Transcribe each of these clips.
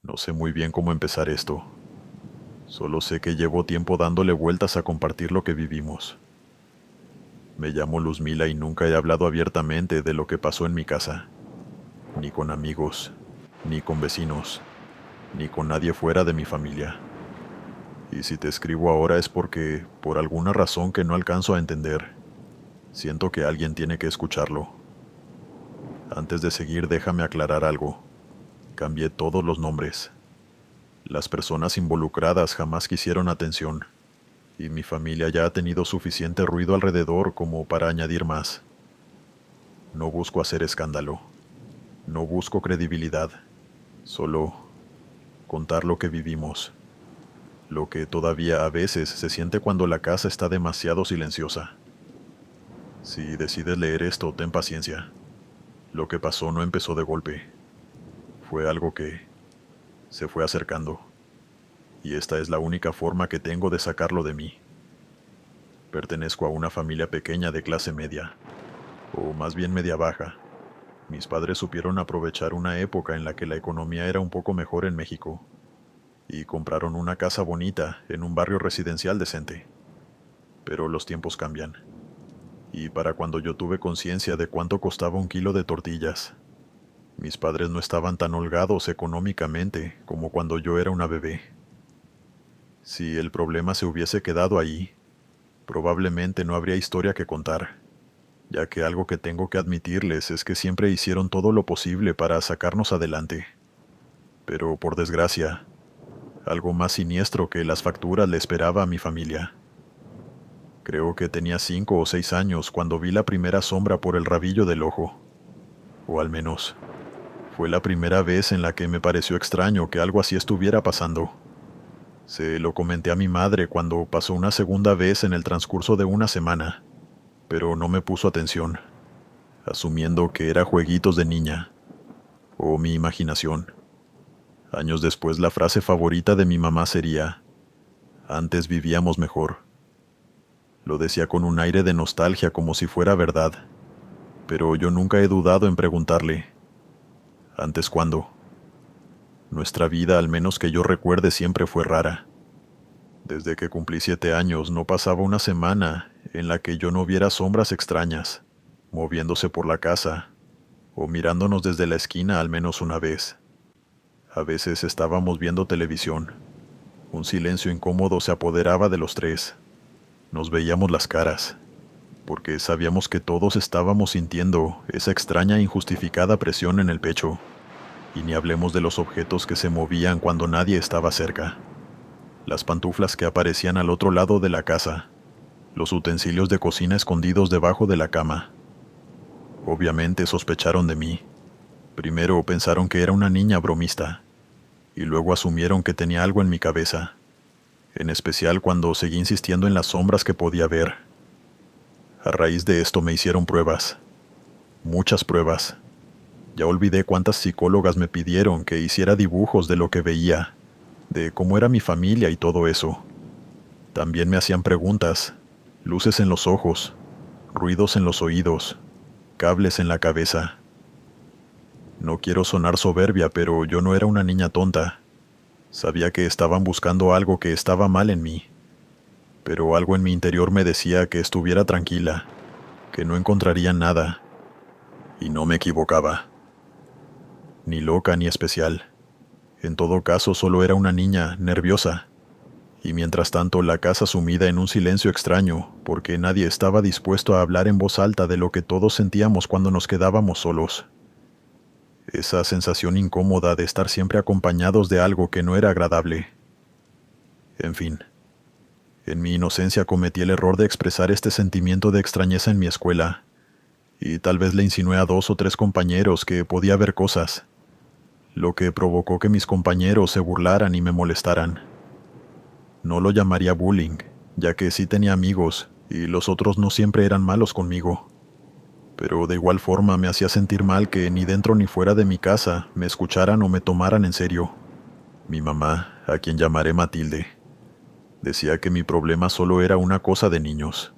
No sé muy bien cómo empezar esto. Solo sé que llevo tiempo dándole vueltas a compartir lo que vivimos. Me llamo Luzmila y nunca he hablado abiertamente de lo que pasó en mi casa. Ni con amigos, ni con vecinos, ni con nadie fuera de mi familia. Y si te escribo ahora es porque, por alguna razón que no alcanzo a entender, siento que alguien tiene que escucharlo. Antes de seguir, déjame aclarar algo. Cambié todos los nombres. Las personas involucradas jamás quisieron atención, y mi familia ya ha tenido suficiente ruido alrededor como para añadir más. No busco hacer escándalo, no busco credibilidad, solo contar lo que vivimos, lo que todavía a veces se siente cuando la casa está demasiado silenciosa. Si decides leer esto, ten paciencia. Lo que pasó no empezó de golpe, fue algo que se fue acercando, y esta es la única forma que tengo de sacarlo de mí. Pertenezco a una familia pequeña de clase media, o más bien media baja. Mis padres supieron aprovechar una época en la que la economía era un poco mejor en México, y compraron una casa bonita en un barrio residencial decente. Pero los tiempos cambian, y para cuando yo tuve conciencia de cuánto costaba un kilo de tortillas, mis padres no estaban tan holgados económicamente como cuando yo era una bebé. Si el problema se hubiese quedado ahí, probablemente no habría historia que contar, ya que algo que tengo que admitirles es que siempre hicieron todo lo posible para sacarnos adelante. Pero por desgracia, algo más siniestro que las facturas le esperaba a mi familia. Creo que tenía 5 o 6 años cuando vi la primera sombra por el rabillo del ojo. O al menos, fue la primera vez en la que me pareció extraño que algo así estuviera pasando. Se lo comenté a mi madre cuando pasó una segunda vez en el transcurso de una semana, pero no me puso atención, asumiendo que era jueguitos de niña, o mi imaginación. Años después la frase favorita de mi mamá sería, antes vivíamos mejor. Lo decía con un aire de nostalgia como si fuera verdad, pero yo nunca he dudado en preguntarle, ¿antes cuándo? Nuestra vida, al menos que yo recuerde, siempre fue rara. Desde que cumplí 7 años no pasaba una semana en la que yo no viera sombras extrañas, moviéndose por la casa, o mirándonos desde la esquina al menos una vez. A veces estábamos viendo televisión. Un silencio incómodo se apoderaba de los tres. Nos veíamos las caras, porque sabíamos que todos estábamos sintiendo esa extraña e injustificada presión en el pecho, y ni hablemos de los objetos que se movían cuando nadie estaba cerca. Las pantuflas que aparecían al otro lado de la casa, los utensilios de cocina escondidos debajo de la cama. Obviamente sospecharon de mí. Primero pensaron que era una niña bromista, y luego asumieron que tenía algo en mi cabeza, en especial cuando seguí insistiendo en las sombras que podía ver. A raíz de esto me hicieron pruebas, muchas pruebas. Ya olvidé cuántas psicólogas me pidieron que hiciera dibujos de lo que veía, de cómo era mi familia y todo eso. También me hacían preguntas, luces en los ojos, ruidos en los oídos, cables en la cabeza. No quiero sonar soberbia, pero yo no era una niña tonta. Sabía que estaban buscando algo que estaba mal en mí, pero algo en mi interior me decía que estuviera tranquila, que no encontrarían nada, y no me equivocaba. Ni loca ni especial. En todo caso, solo era una niña nerviosa, y mientras tanto la casa sumida en un silencio extraño, porque nadie estaba dispuesto a hablar en voz alta de lo que todos sentíamos cuando nos quedábamos solos. Esa sensación incómoda de estar siempre acompañados de algo que no era agradable. En fin, en mi inocencia cometí el error de expresar este sentimiento de extrañeza en mi escuela, y tal vez le insinué a 2 o 3 compañeros que podía ver cosas, lo que provocó que mis compañeros se burlaran y me molestaran. No lo llamaría bullying, ya que sí tenía amigos, y los otros no siempre eran malos conmigo. Pero de igual forma me hacía sentir mal que ni dentro ni fuera de mi casa me escucharan o me tomaran en serio. Mi mamá, a quien llamaré Matilde, decía que mi problema solo era una cosa de niños.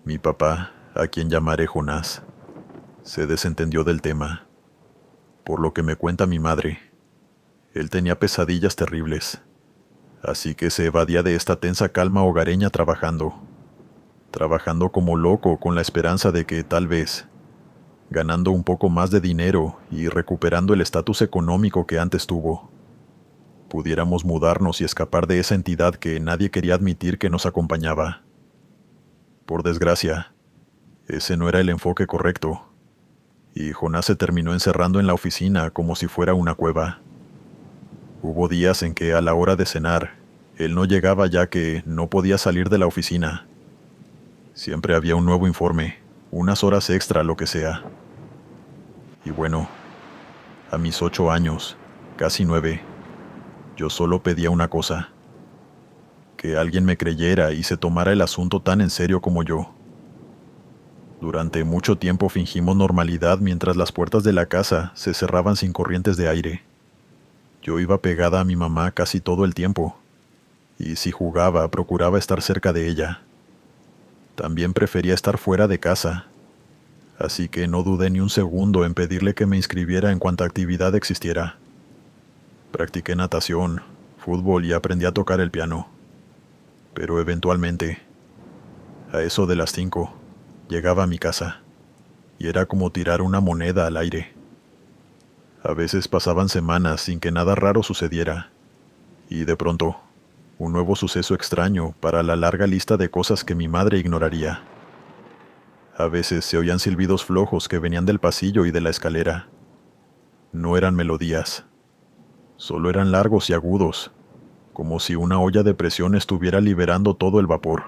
Mi papá, a quien llamaré Jonás, se desentendió del tema. Por lo que me cuenta mi madre, Él tenía pesadillas terribles, así que se evadía de esta tensa calma hogareña trabajando como loco con la esperanza de que tal vez, ganando un poco más de dinero y recuperando el estatus económico que antes tuvo, pudiéramos mudarnos y escapar de esa entidad que nadie quería admitir que nos acompañaba. Por desgracia, ese no era el enfoque correcto, y Jonás se terminó encerrando en la oficina como si fuera una cueva. Hubo días en que a la hora de cenar, él no llegaba ya que no podía salir de la oficina. Siempre había un nuevo informe, unas horas extra, lo que sea. Y bueno, a mis 8 años, casi 9, yo solo pedía una cosa: que alguien me creyera y se tomara el asunto tan en serio como yo. Durante mucho tiempo fingimos normalidad mientras las puertas de la casa se cerraban sin corrientes de aire. Yo iba pegada a mi mamá casi todo el tiempo, y si jugaba, procuraba estar cerca de ella. También prefería estar fuera de casa, así que no dudé ni un segundo en pedirle que me inscribiera en cuanta actividad existiera. Practiqué natación, fútbol y aprendí a tocar el piano. Pero eventualmente, a eso de las 5, llegaba a mi casa, y era como tirar una moneda al aire. A veces pasaban semanas sin que nada raro sucediera, y de pronto, un nuevo suceso extraño para la larga lista de cosas que mi madre ignoraría. A veces se oían silbidos flojos que venían del pasillo y de la escalera. No eran melodías, solo eran largos y agudos, como si una olla de presión estuviera liberando todo el vapor.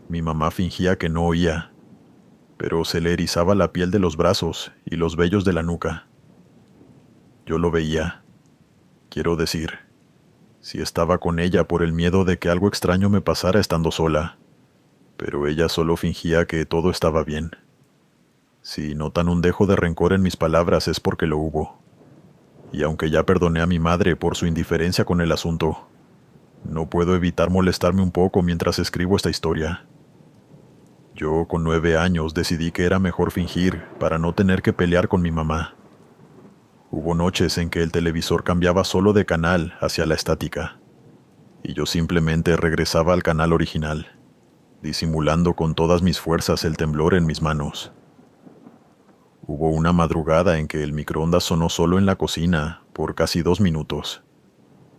Mi mamá fingía que no oía, pero se le erizaba la piel de los brazos y los vellos de la nuca. Yo lo veía. Quiero decir, si estaba con ella por el miedo de que algo extraño me pasara estando sola, pero ella solo fingía que todo estaba bien. Si notan un dejo de rencor en mis palabras es porque lo hubo. Y aunque ya perdoné a mi madre por su indiferencia con el asunto, no puedo evitar molestarme un poco mientras escribo esta historia. Yo, con 9 años, decidí que era mejor fingir para no tener que pelear con mi mamá. Hubo noches en que el televisor cambiaba solo de canal hacia la estática, y yo simplemente regresaba al canal original, disimulando con todas mis fuerzas el temblor en mis manos. Hubo una madrugada en que el microondas sonó solo en la cocina por casi 2 minutos,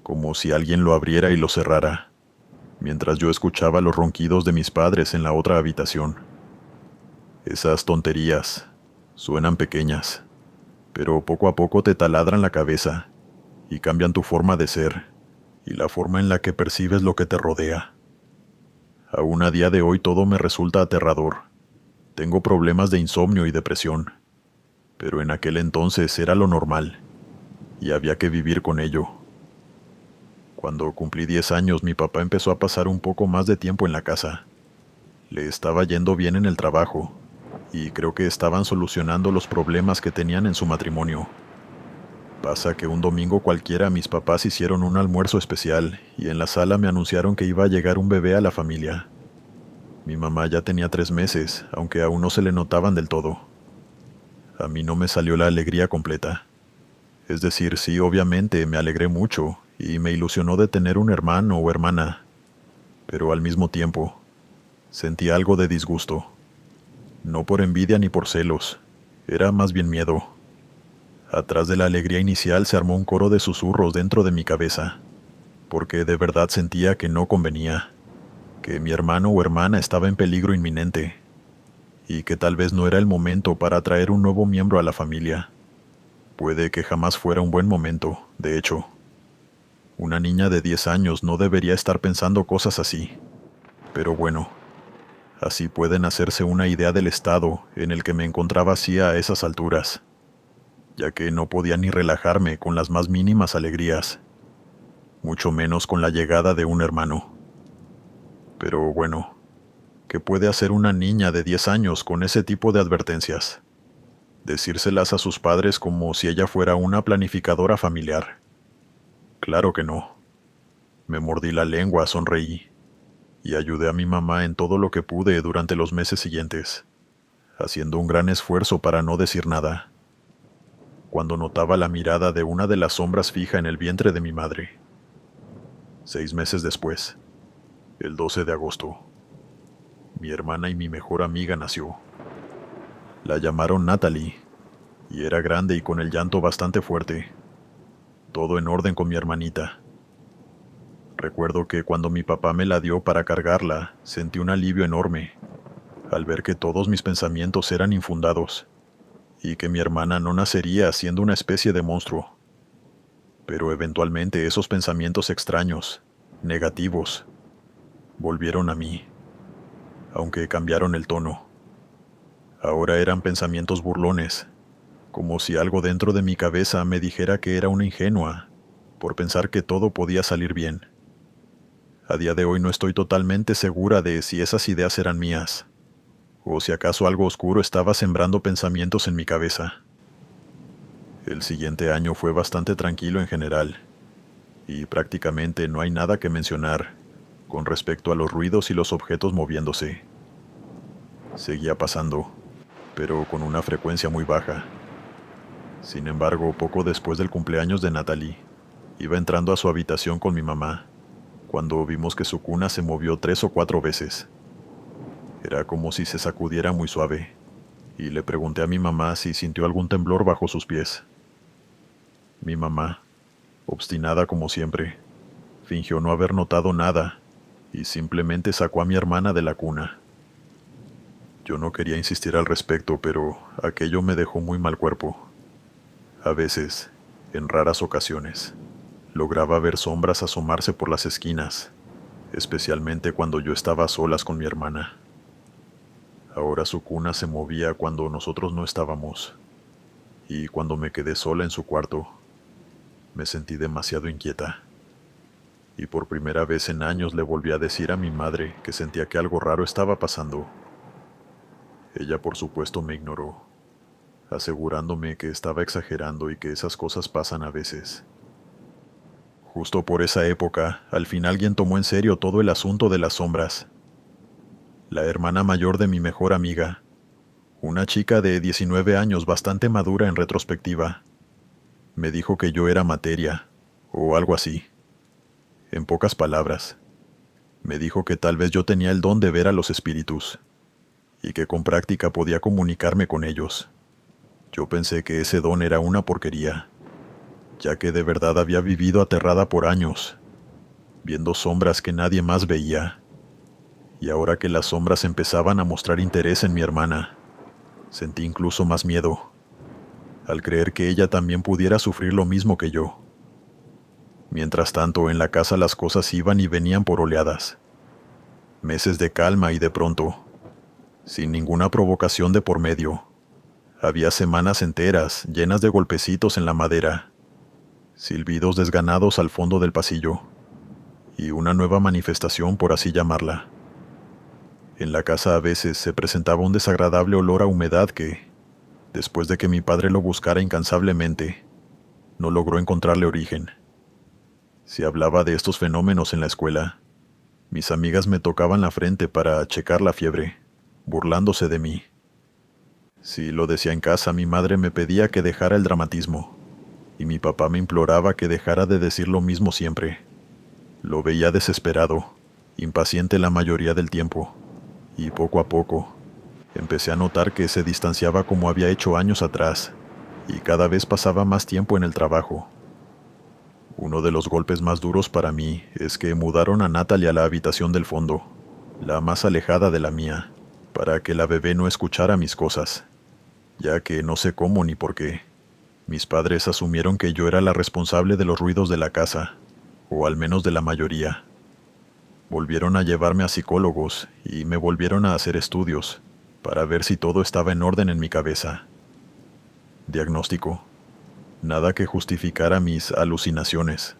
como si alguien lo abriera y lo cerrara, mientras yo escuchaba los ronquidos de mis padres en la otra habitación. Esas tonterías suenan pequeñas, pero poco a poco te taladran la cabeza y cambian tu forma de ser y la forma en la que percibes lo que te rodea. Aún a día de hoy todo me resulta aterrador. Tengo problemas de insomnio y depresión, pero en aquel entonces era lo normal y había que vivir con ello. Cuando cumplí 10 años, mi papá empezó a pasar un poco más de tiempo en la casa. Le estaba yendo bien en el trabajo, y creo que estaban solucionando los problemas que tenían en su matrimonio. Pasa que un domingo cualquiera mis papás hicieron un almuerzo especial, y en la sala me anunciaron que iba a llegar un bebé a la familia. Mi mamá ya tenía 3 meses, aunque aún no se le notaban del todo. A mí no me salió la alegría completa. Es decir, sí, obviamente me alegré mucho, y me ilusionó de tener un hermano o hermana, pero al mismo tiempo sentí algo de disgusto. No por envidia ni por celos, era más bien miedo. Atrás de la alegría inicial se armó un coro de susurros dentro de mi cabeza, porque de verdad sentía que no convenía, que mi hermano o hermana estaba en peligro inminente, y que tal vez no era el momento para traer un nuevo miembro a la familia. Puede que jamás fuera un buen momento, de hecho. Una niña de 10 años no debería estar pensando cosas así. Pero bueno, así pueden hacerse una idea del estado en el que me encontraba así a esas alturas, ya que no podía ni relajarme con las más mínimas alegrías, mucho menos con la llegada de un hermano. Pero bueno, ¿qué puede hacer una niña de 10 años con ese tipo de advertencias? Decírselas a sus padres como si ella fuera una planificadora familiar. Claro que no. Me mordí la lengua, sonreí, y ayudé a mi mamá en todo lo que pude durante los meses siguientes, haciendo un gran esfuerzo para no decir nada. cuando notaba la mirada de una de las sombras fija en el vientre de mi madre. 6 meses después, el 12 de agosto, mi hermana y mi mejor amiga nació. La llamaron Natalie, y era grande y con el llanto bastante fuerte. Todo en orden con mi hermanita. Recuerdo que cuando mi papá me la dio para cargarla, sentí un alivio enorme, al ver que todos mis pensamientos eran infundados, y que mi hermana no nacería siendo una especie de monstruo. Pero eventualmente esos pensamientos extraños, negativos, volvieron a mí, aunque cambiaron el tono. Ahora eran pensamientos burlones, como si algo dentro de mi cabeza me dijera que era una ingenua, por pensar que todo podía salir bien. A día de hoy no estoy totalmente segura de si esas ideas eran mías, o si acaso algo oscuro estaba sembrando pensamientos en mi cabeza. El siguiente año fue bastante tranquilo en general, y prácticamente no hay nada que mencionar con respecto a los ruidos y los objetos moviéndose. Seguía pasando, pero con una frecuencia muy baja. Sin embargo, poco después del cumpleaños de Natalie, iba entrando a su habitación con mi mamá, cuando vimos que su cuna se movió 3 o 4 veces. Era como si se sacudiera muy suave, y le pregunté a mi mamá si sintió algún temblor bajo sus pies. Mi mamá, obstinada como siempre, fingió no haber notado nada, y simplemente sacó a mi hermana de la cuna. Yo no quería insistir al respecto, pero aquello me dejó muy mal cuerpo. A veces, en raras ocasiones, lograba ver sombras asomarse por las esquinas, especialmente cuando yo estaba a solas con mi hermana. Ahora su cuna se movía cuando nosotros no estábamos, y cuando me quedé sola en su cuarto, me sentí demasiado inquieta. Y por primera vez en años le volví a decir a mi madre que sentía que algo raro estaba pasando. Ella por supuesto me ignoró, asegurándome que estaba exagerando y que esas cosas pasan a veces. Justo por esa época, al fin alguien tomó en serio todo el asunto de las sombras. La hermana mayor de mi mejor amiga, una chica de 19 años bastante madura en retrospectiva, me dijo que yo era materia, o algo así. En pocas palabras, me dijo que tal vez yo tenía el don de ver a los espíritus, y que con práctica podía comunicarme con ellos. Yo pensé que ese don era una porquería, ya que de verdad había vivido aterrada por años, viendo sombras que nadie más veía. Y ahora que las sombras empezaban a mostrar interés en mi hermana, sentí incluso más miedo, al creer que ella también pudiera sufrir lo mismo que yo. Mientras tanto, en la casa las cosas iban y venían por oleadas. Meses de calma y de pronto, sin ninguna provocación de por medio, había semanas enteras llenas de golpecitos en la madera, silbidos desganados al fondo del pasillo, y una nueva manifestación, por así llamarla. En la casa a veces se presentaba un desagradable olor a humedad que, después de que mi padre lo buscara incansablemente, no logró encontrarle origen. Si hablaba de estos fenómenos en la escuela, mis amigas me tocaban la frente para checar la fiebre, burlándose de mí. Si lo decía en casa, mi madre me pedía que dejara el dramatismo, y mi papá me imploraba que dejara de decir lo mismo siempre. Lo veía desesperado, impaciente la mayoría del tiempo, y poco a poco, empecé a notar que se distanciaba como había hecho años atrás, y cada vez pasaba más tiempo en el trabajo. Uno de los golpes más duros para mí es que mudaron a Natalie a la habitación del fondo, la más alejada de la mía, para que la bebé no escuchara mis cosas, ya que no sé cómo ni por qué. Mis padres asumieron que yo era la responsable de los ruidos de la casa, o al menos de la mayoría. Volvieron a llevarme a psicólogos y me volvieron a hacer estudios para ver si todo estaba en orden en mi cabeza. Diagnóstico: nada que justificara mis alucinaciones,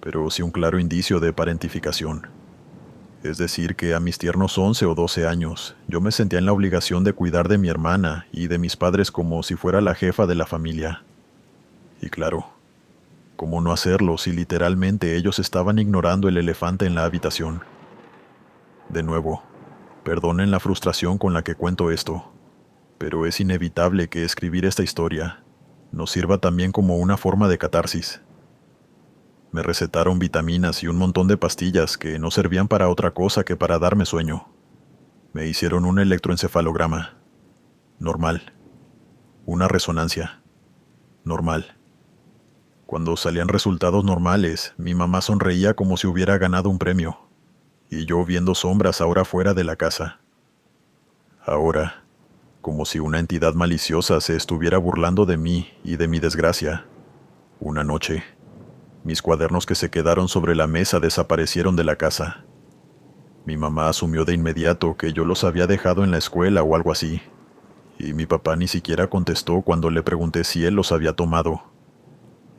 pero sí un claro indicio de parentificación. Es decir, que a mis tiernos 11 o 12 años, yo me sentía en la obligación de cuidar de mi hermana y de mis padres como si fuera la jefa de la familia. Y claro, ¿cómo no hacerlo si literalmente ellos estaban ignorando el elefante en la habitación? De nuevo, perdonen la frustración con la que cuento esto, pero es inevitable que escribir esta historia nos sirva también como una forma de catarsis. Me recetaron vitaminas y un montón de pastillas que no servían para otra cosa que para darme sueño. Me hicieron un electroencefalograma. Normal. Una resonancia. Normal. Cuando salían resultados normales, mi mamá sonreía como si hubiera ganado un premio, y yo viendo sombras ahora fuera de la casa. Ahora, como si una entidad maliciosa se estuviera burlando de mí y de mi desgracia. Una noche, mis cuadernos que se quedaron sobre la mesa desaparecieron de la casa. Mi mamá asumió de inmediato que yo los había dejado en la escuela o algo así, y mi papá ni siquiera contestó cuando le pregunté si él los había tomado.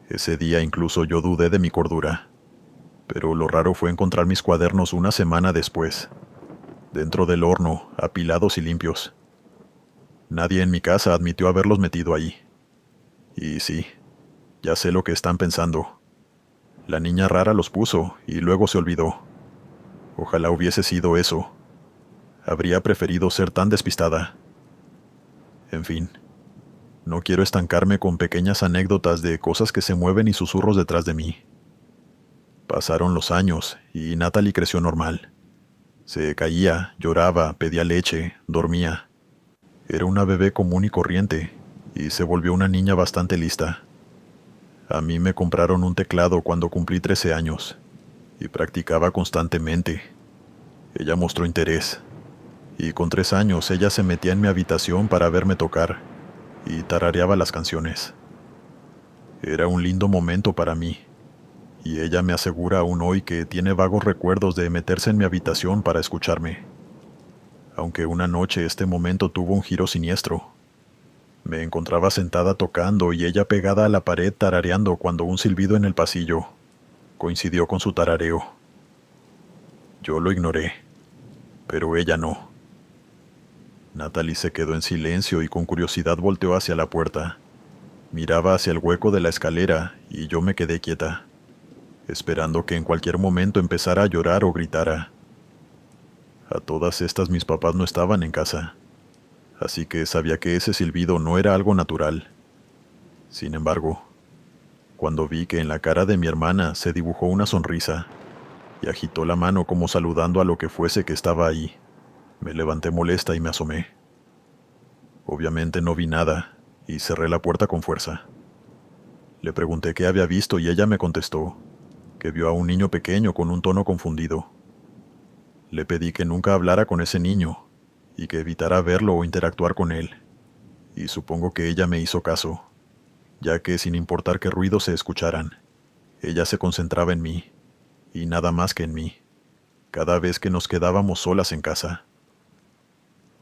Ese día incluso yo dudé de mi cordura, pero lo raro fue encontrar mis cuadernos una semana después, dentro del horno, apilados y limpios. Nadie en mi casa admitió haberlos metido ahí. Y sí, ya sé lo que están pensando. La niña rara los puso y luego se olvidó. Ojalá hubiese sido eso. Habría preferido ser tan despistada. En fin, no quiero estancarme con pequeñas anécdotas de cosas que se mueven y susurros detrás de mí. Pasaron los años y Natalie creció normal. Se caía, lloraba, pedía leche, dormía. Era una bebé común y corriente, y se volvió una niña bastante lista. A mí me compraron un teclado cuando cumplí 13 años, y practicaba constantemente. Ella mostró interés, y con 3 años ella se metía en mi habitación para verme tocar, y tarareaba las canciones. Era un lindo momento para mí, y ella me asegura aún hoy que tiene vagos recuerdos de meterse en mi habitación para escucharme. Aunque una noche este momento tuvo un giro siniestro. Me encontraba sentada tocando y ella pegada a la pared tarareando cuando un silbido en el pasillo coincidió con su tarareo. Yo lo ignoré, pero ella no. Natalie se quedó en silencio y con curiosidad volteó hacia la puerta. Miraba hacia el hueco de la escalera y yo me quedé quieta, esperando que en cualquier momento empezara a llorar o gritara. A todas estas mis papás no estaban en casa, así que sabía que ese silbido no era algo natural. Sin embargo, cuando vi que en la cara de mi hermana se dibujó una sonrisa y agitó la mano como saludando a lo que fuese que estaba ahí, me levanté molesta y me asomé. Obviamente no vi nada y cerré la puerta con fuerza. Le pregunté qué había visto y ella me contestó que vio a un niño pequeño con un tono confundido. Le pedí que nunca hablara con ese niño y que evitara verlo o interactuar con él, y supongo que ella me hizo caso, ya que sin importar qué ruidos se escucharan, ella se concentraba en mí, y nada más que en mí, cada vez que nos quedábamos solas en casa.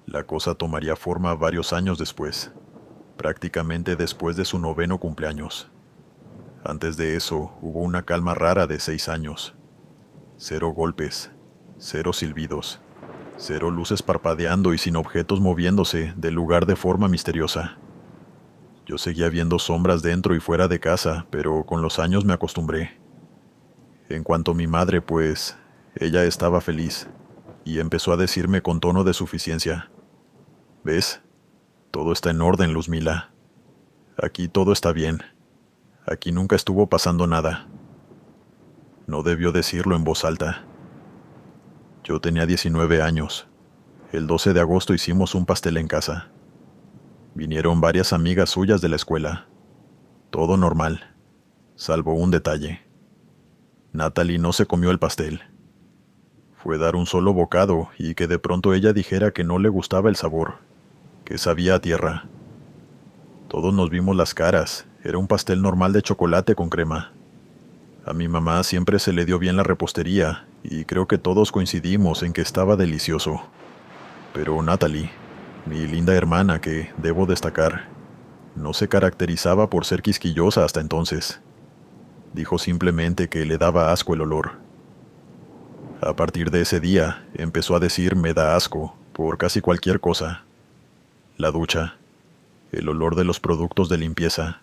La cosa tomaría forma varios años después, prácticamente después de su 9º cumpleaños. Antes de eso hubo una calma rara de 6 años. 0 golpes, 0 silbidos, 0 luces parpadeando y sin objetos moviéndose del lugar de forma misteriosa. Yo seguía viendo sombras dentro y fuera de casa, pero con los años me acostumbré. En cuanto a mi madre, pues, ella estaba feliz, y empezó a decirme con tono de suficiencia: «¿Ves? Todo está en orden, Luzmila. Aquí todo está bien. Aquí nunca estuvo pasando nada». No debió decirlo en voz alta. Yo tenía 19 años. El 12 de agosto hicimos un pastel en casa. Vinieron varias amigas suyas de la escuela. Todo normal, salvo un detalle. Natalie no se comió el pastel. Fue dar un solo bocado y que de pronto ella dijera que no le gustaba el sabor, que sabía a tierra. Todos nos vimos las caras. Era un pastel normal de chocolate con crema. A mi mamá siempre se le dio bien la repostería, y creo que todos coincidimos en que estaba delicioso. Pero Natalie, mi linda hermana que, debo destacar, no se caracterizaba por ser quisquillosa hasta entonces. Dijo simplemente que le daba asco el olor. A partir de ese día, empezó a decir «me da asco» por casi cualquier cosa. La ducha, el olor de los productos de limpieza,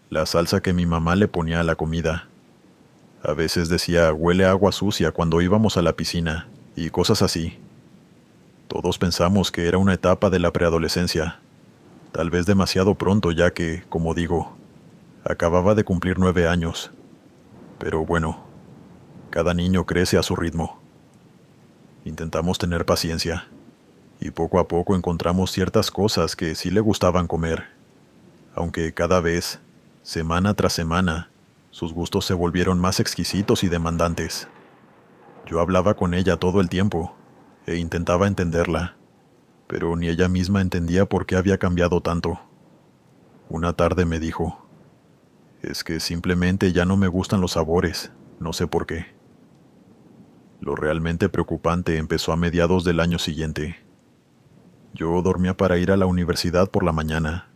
la salsa que mi mamá le ponía a la comida. A veces decía «huele a agua sucia» cuando íbamos a la piscina, y cosas así. Todos pensamos que era una etapa de la preadolescencia, tal vez demasiado pronto ya que, como digo, Acababa de cumplir 9 años. Pero bueno, cada niño crece a su ritmo. Intentamos tener paciencia, y poco a poco encontramos ciertas cosas que sí le gustaban comer, aunque cada vez, semana tras semana, sus gustos se volvieron más exquisitos y demandantes. Yo hablaba con ella todo el tiempo, e intentaba entenderla, pero ni ella misma entendía por qué había cambiado tanto. Una tarde me dijo, es que simplemente ya no me gustan los sabores, no sé por qué. Lo realmente preocupante empezó a mediados del año siguiente. Yo dormía para ir a la universidad por la mañana,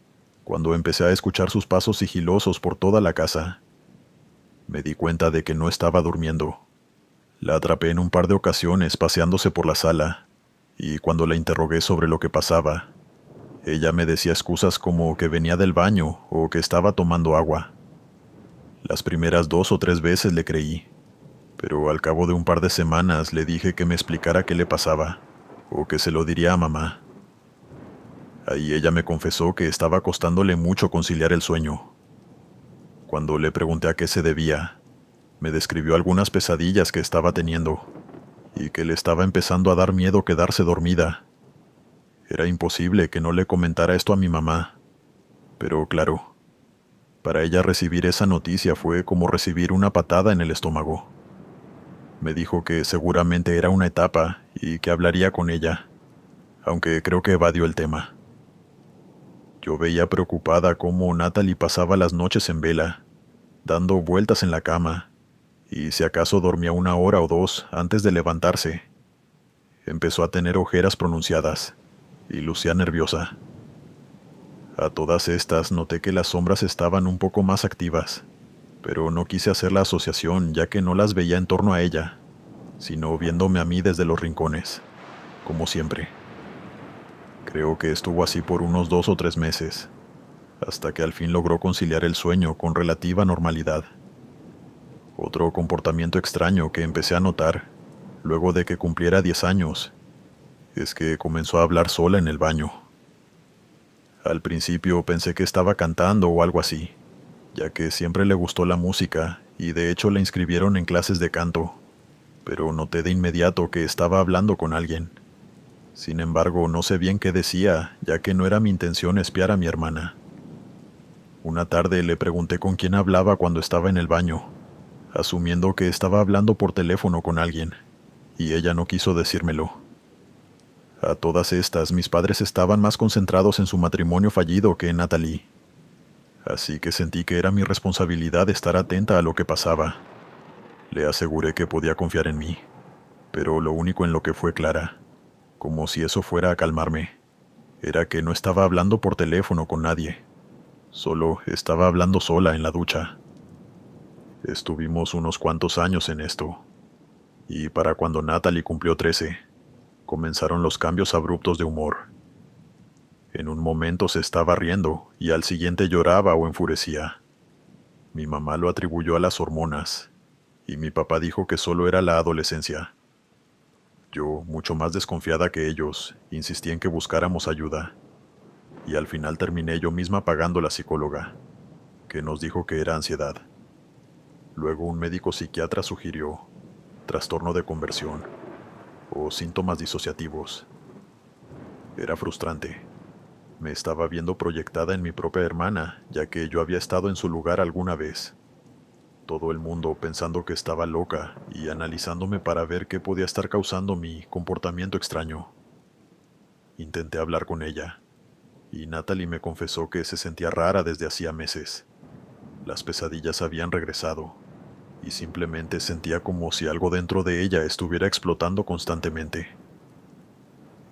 cuando empecé a escuchar sus pasos sigilosos por toda la casa. Me di cuenta de que no estaba durmiendo. La atrapé en un par de ocasiones paseándose por la sala, y cuando la interrogué sobre lo que pasaba, ella me decía excusas como que venía del baño o que estaba tomando agua. Las primeras 2 o 3 veces le creí, pero al cabo de un par de semanas le dije que me explicara qué le pasaba, o que se lo diría a mamá. Ahí ella me confesó que estaba costándole mucho conciliar el sueño. Cuando le pregunté a qué se debía, me describió algunas pesadillas que estaba teniendo, y que le estaba empezando a dar miedo quedarse dormida. Era imposible que no le comentara esto a mi mamá, pero claro, para ella recibir esa noticia fue como recibir una patada en el estómago. Me dijo que seguramente era una etapa y que hablaría con ella, aunque creo que evadió el tema. Yo veía preocupada cómo Natalie pasaba las noches en vela, dando vueltas en la cama, y si acaso dormía 1 hora o 2 antes de levantarse. Empezó a tener ojeras pronunciadas, y lucía nerviosa. A todas estas noté que las sombras estaban un poco más activas, pero no quise hacer la asociación ya que no las veía en torno a ella, sino viéndome a mí desde los rincones, como siempre. Creo que estuvo así por unos 2 o 3 meses, hasta que al fin logró conciliar el sueño con relativa normalidad. Otro comportamiento extraño que empecé a notar, luego de que cumpliera 10 años, es que comenzó a hablar sola en el baño. Al principio pensé que estaba cantando o algo así, ya que siempre le gustó la música y de hecho la inscribieron en clases de canto, pero noté de inmediato que estaba hablando con alguien. Sin embargo, no sé bien qué decía, ya que no era mi intención espiar a mi hermana. Una tarde le pregunté con quién hablaba cuando estaba en el baño, asumiendo que estaba hablando por teléfono con alguien, y ella no quiso decírmelo. A todas estas, mis padres estaban más concentrados en su matrimonio fallido que en Natalie, así que sentí que era mi responsabilidad estar atenta a lo que pasaba. Le aseguré que podía confiar en mí, pero lo único en lo que fue clara, como si eso fuera a calmarme, era que no estaba hablando por teléfono con nadie, solo estaba hablando sola en la ducha. Estuvimos unos cuantos años en esto, y para cuando Natalie cumplió 13, comenzaron los cambios abruptos de humor. En un momento se estaba riendo y al siguiente lloraba o enfurecía. Mi mamá lo atribuyó a las hormonas, y mi papá dijo que solo era la adolescencia. Yo, mucho más desconfiada que ellos, insistí en que buscáramos ayuda, y al final terminé yo misma pagando la psicóloga, que nos dijo que era ansiedad. Luego un médico psiquiatra sugirió trastorno de conversión o síntomas disociativos. Era frustrante. Me estaba viendo proyectada en mi propia hermana, ya que yo había estado en su lugar alguna vez. Todo el mundo pensando que estaba loca y analizándome para ver qué podía estar causando mi comportamiento extraño. Intenté hablar con ella, y Natalie me confesó que se sentía rara desde hacía meses. Las pesadillas habían regresado, y simplemente sentía como si algo dentro de ella estuviera explotando constantemente.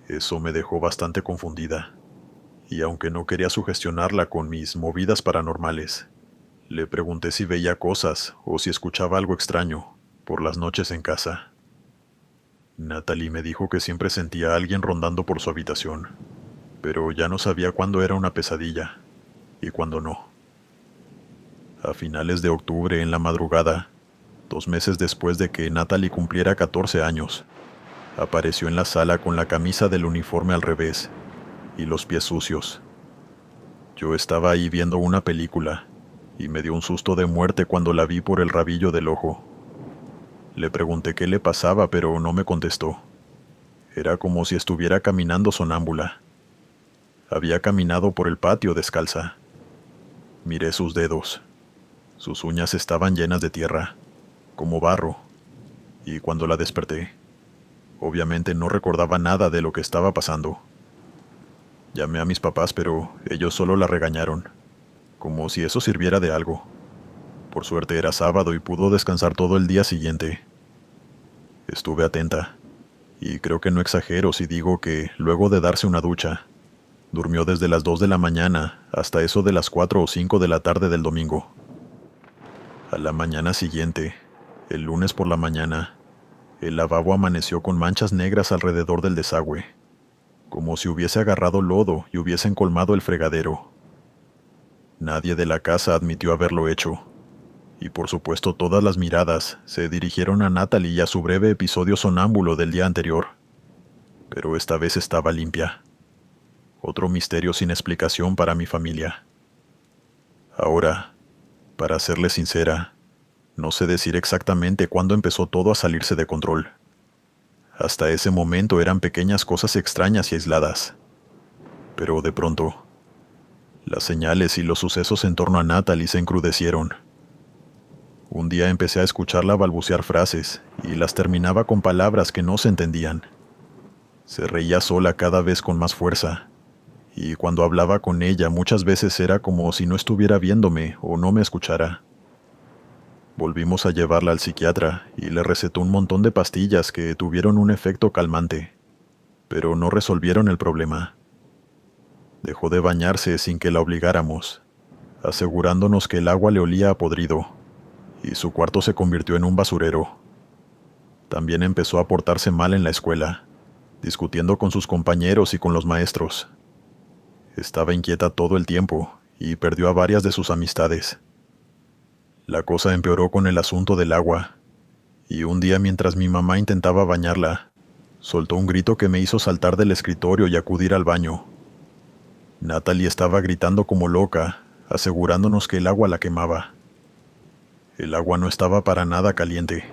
Eso me dejó bastante confundida, y aunque no quería sugestionarla con mis movidas paranormales, le pregunté si veía cosas o si escuchaba algo extraño por las noches en casa. Natalie me dijo que siempre sentía a alguien rondando por su habitación, pero ya no sabía cuándo era una pesadilla y cuándo no. A finales de octubre, en la madrugada, 2 meses después de que Natalie cumpliera 14 años, apareció en la sala con la camisa del uniforme al revés y los pies sucios. Yo estaba ahí viendo una película, y me dio un susto de muerte cuando la vi por el rabillo del ojo. Le pregunté qué le pasaba, pero no me contestó. Era como si estuviera caminando sonámbula. Había caminado por el patio descalza. Miré sus dedos. Sus uñas estaban llenas de tierra, como barro, y cuando la desperté, obviamente no recordaba nada de lo que estaba pasando. Llamé a mis papás, pero ellos solo la regañaron, como si eso sirviera de algo. Por suerte era sábado y pudo descansar todo el día siguiente. Estuve atenta, y creo que no exagero si digo que, luego de darse una ducha, durmió desde las 2 de la mañana hasta eso de las 4 o 5 de la tarde del domingo. A la mañana siguiente, el lunes por la mañana, el lavabo amaneció con manchas negras alrededor del desagüe, como si hubiese agarrado lodo y hubiesen colmado el fregadero. Nadie de la casa admitió haberlo hecho, y por supuesto todas las miradas se dirigieron a Natalie y a su breve episodio sonámbulo del día anterior. Pero esta vez estaba limpia. Otro misterio sin explicación para mi familia. Ahora, para serle sincera, no sé decir exactamente cuándo empezó todo a salirse de control. Hasta ese momento eran pequeñas cosas extrañas y aisladas. Pero de pronto, las señales y los sucesos en torno a Natalie se encrudecieron. Un día empecé a escucharla balbucear frases y las terminaba con palabras que no se entendían. Se reía sola cada vez con más fuerza, y cuando hablaba con ella muchas veces era como si no estuviera viéndome o no me escuchara. Volvimos a llevarla al psiquiatra y le recetó un montón de pastillas que tuvieron un efecto calmante, pero no resolvieron el problema. Dejó de bañarse sin que la obligáramos, asegurándonos que el agua le olía a podrido, y su cuarto se convirtió en un basurero. También empezó a portarse mal en la escuela, discutiendo con sus compañeros y con los maestros. Estaba inquieta todo el tiempo y perdió a varias de sus amistades. La cosa empeoró con el asunto del agua, y un día mientras mi mamá intentaba bañarla, soltó un grito que me hizo saltar del escritorio y acudir al baño. Natalie estaba gritando como loca, asegurándonos que el agua la quemaba. El agua no estaba para nada caliente,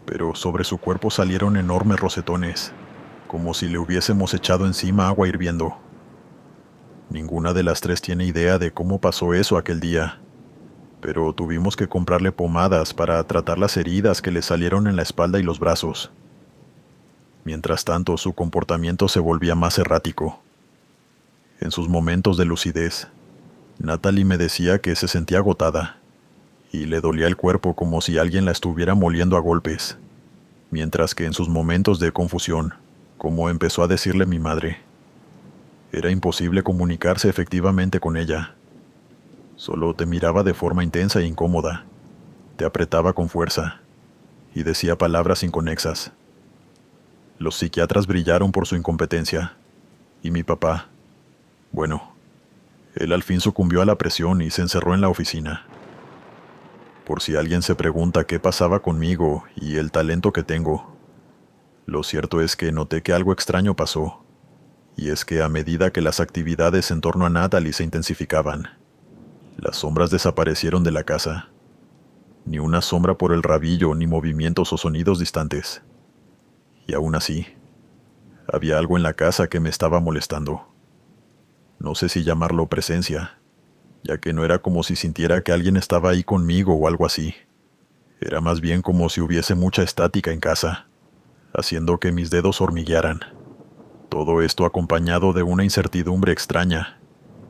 pero sobre su cuerpo salieron enormes rosetones, como si le hubiésemos echado encima agua hirviendo. Ninguna de las tres tiene idea de cómo pasó eso aquel día, pero tuvimos que comprarle pomadas para tratar las heridas que le salieron en la espalda y los brazos. Mientras tanto, su comportamiento se volvía más errático. En sus momentos de lucidez, Natalie me decía que se sentía agotada y le dolía el cuerpo como si alguien la estuviera moliendo a golpes, mientras que en sus momentos de confusión, como empezó a decirle mi madre, era imposible comunicarse efectivamente con ella. Solo te miraba de forma intensa e incómoda, te apretaba con fuerza y decía palabras inconexas. Los psiquiatras brillaron por su incompetencia, y mi papá, bueno, él al fin sucumbió a la presión y se encerró en la oficina. Por si alguien se pregunta qué pasaba conmigo y el talento que tengo, lo cierto es que noté que algo extraño pasó, y es que a medida que las actividades en torno a Natalie se intensificaban, las sombras desaparecieron de la casa. Ni una sombra por el rabillo, ni movimientos o sonidos distantes. Y aún así, había algo en la casa que me estaba molestando. No sé si llamarlo presencia, ya que no era como si sintiera que alguien estaba ahí conmigo o algo así. Era más bien como si hubiese mucha estática en casa, haciendo que mis dedos hormiguearan. Todo esto acompañado de una incertidumbre extraña,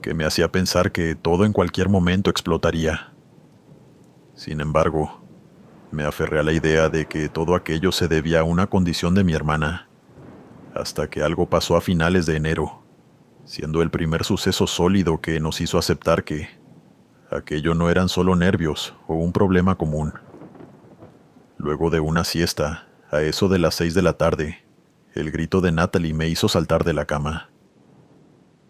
que me hacía pensar que todo en cualquier momento explotaría. Sin embargo, me aferré a la idea de que todo aquello se debía a una condición de mi hermana, hasta que algo pasó a finales de enero, siendo el primer suceso sólido que nos hizo aceptar que aquello no eran solo nervios o un problema común. Luego de una siesta, a eso de las 6 de la tarde, el grito de Natalie me hizo saltar de la cama.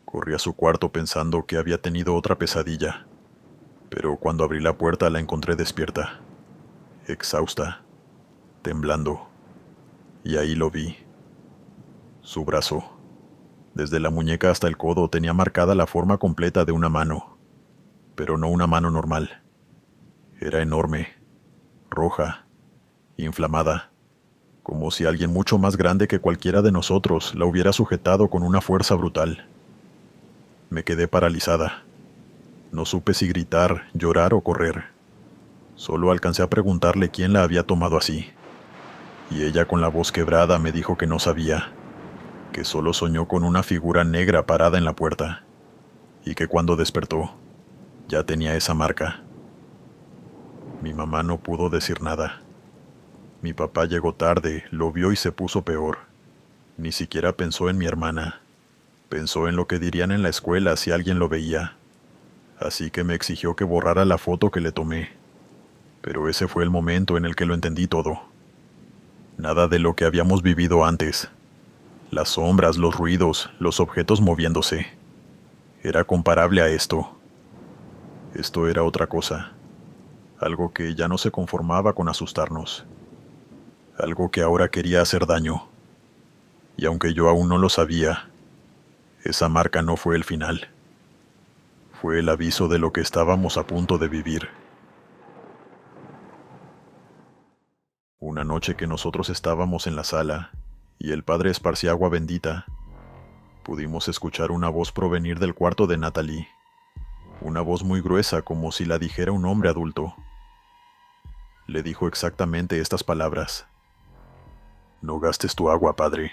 Corrí a su cuarto pensando que había tenido otra pesadilla, pero cuando abrí la puerta la encontré despierta, exhausta, temblando, y ahí lo vi. Su brazo, desde la muñeca hasta el codo, tenía marcada la forma completa de una mano, pero no una mano normal, Era enorme, roja, inflamada, como si alguien mucho más grande que cualquiera de nosotros la hubiera sujetado con una fuerza brutal. Me quedé paralizada. No supe si gritar, llorar o correr. Solo alcancé a preguntarle quién la había tomado así. Y ella con la voz quebrada me dijo que no sabía, que solo soñó con una figura negra parada en la puerta, y que cuando despertó, ya tenía esa marca. Mi mamá no pudo decir nada. Mi papá llegó tarde, lo vio y se puso peor. Ni siquiera pensó en mi hermana. Pensó en lo que dirían en la escuela si alguien lo veía. Así que me exigió que borrara la foto que le tomé. Pero ese fue el momento en el que lo entendí todo. Nada de lo que habíamos vivido antes. Las sombras, los ruidos, los objetos moviéndose. Era comparable a esto. Esto era otra cosa. Algo que ya no se conformaba con asustarnos. Algo que ahora quería hacer daño. Y aunque yo aún no lo sabía, esa marca no fue el final. Fue el aviso de lo que estábamos a punto de vivir. Una noche que nosotros estábamos en la sala y el padre esparcía agua bendita, pudimos escuchar una voz provenir del cuarto de Natalie. Una voz muy gruesa, como si la dijera un hombre adulto. Le dijo exactamente estas palabras: «No gastes tu agua, padre.